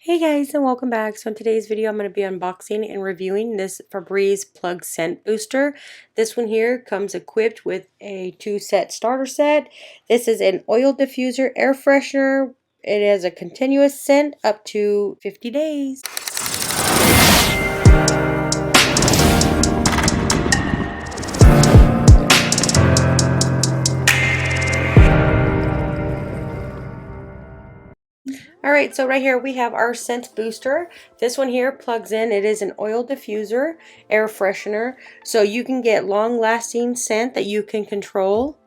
Hey guys, and welcome back. So in today's video I'm going to be unboxing and reviewing this Febreze Plug Scent Booster. This one here comes equipped with a 2-set starter set. This is an oil diffuser air freshener. It has a continuous scent up to 50 days. Alright, so right here we have our scent booster. This one here plugs in. It is an oil diffuser, air freshener. So you can get long-lasting scent that you can control.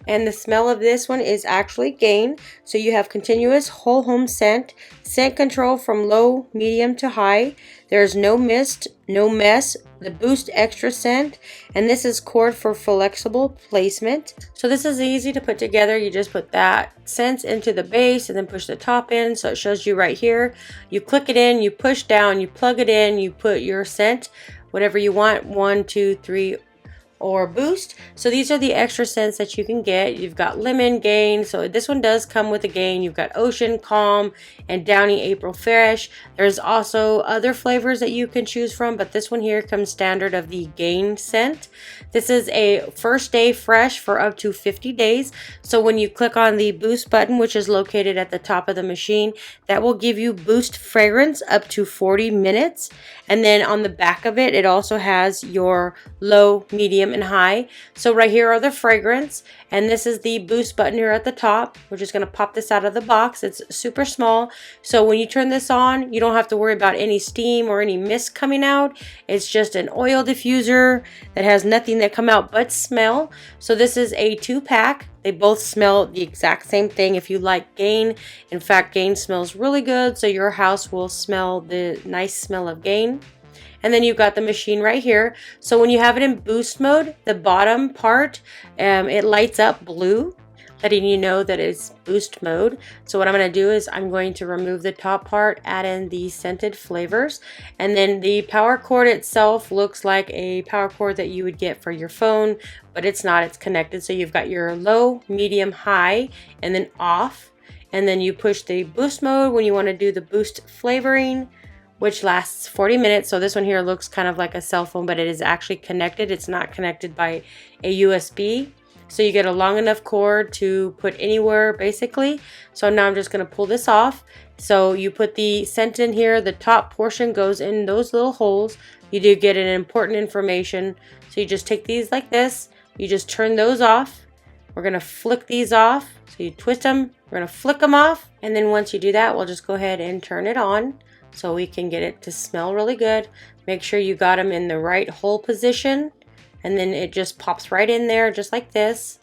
And the smell of this one is actually gain. So you have continuous whole home scent, scent control from low, medium to high. There's no mist, no mess, the boost extra scent, and this is cord for flexible placement. So this is easy to put together. You just put that scent into the base and then push the top in. So it shows you right here. You click it in, you push down, you plug it in, you put your scent, whatever you want, 1, 2, 3, or boost. So these are the extra scents that you can get. You've got lemon, gain. So this one does come with a gain. You've got ocean, calm, and downy April fresh. There's also other flavors that you can choose from, but this one here comes standard of the gain scent. This is a first day fresh for up to 50 days. So when you click on the boost button, which is located at the top of the machine, that will give you boost fragrance up to 40 minutes. And then on the back of it, it also has your low, medium, and high. So right here are the fragrance, and this is the boost button here at the top. We're just going to pop this out of the box. It's super small, so when you turn this on, you don't have to worry about any steam or any mist coming out. It's just an oil diffuser that has nothing that come out but smell. So this is a 2-pack. They both smell the exact same thing. If you like gain, in fact, gain smells really good, so your house will smell the nice smell of gain. And then you've got the machine right here. So when you have it in boost mode, the bottom part, it lights up blue, letting you know that it's boost mode. So what I'm going to do is I'm going to remove the top part, add in the scented flavors, and then the power cord itself looks like a power cord that you would get for your phone, but it's not. It's connected. So you've got your low, medium, high, and then off. And then you push the boost mode when you want to do the boost flavoring, which lasts 40 minutes. So this one here looks kind of like a cell phone, but it is actually connected. It's not connected by a USB. So you get a long enough cord to put anywhere basically. So now I'm just going to pull this off. So you put the scent in here. The top portion goes in those little holes. You do get an important information. So you just take these like this. You just turn those off. We're going to flick these off. So you twist them. We're going to flick them off. And then once you do that, we'll just go ahead and turn it on, so we can get it to smell really good. Make sure you got them in the right hole position, and then it just pops right in there just like this,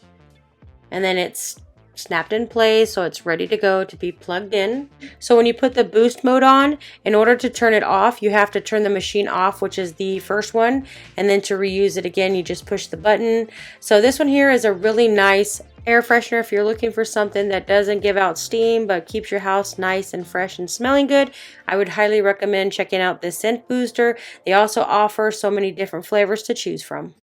and then it's snapped in place, so it's ready to go to be plugged in. So when you put the boost mode on, in order to turn it off, you have to turn the machine off, which is the first one, and then to reuse it again, you just push the button. So this one here is a really nice air freshener if you're looking for something that doesn't give out steam but keeps your house nice and fresh and smelling good. I would highly recommend checking out this scent booster. They also offer so many different flavors to choose from.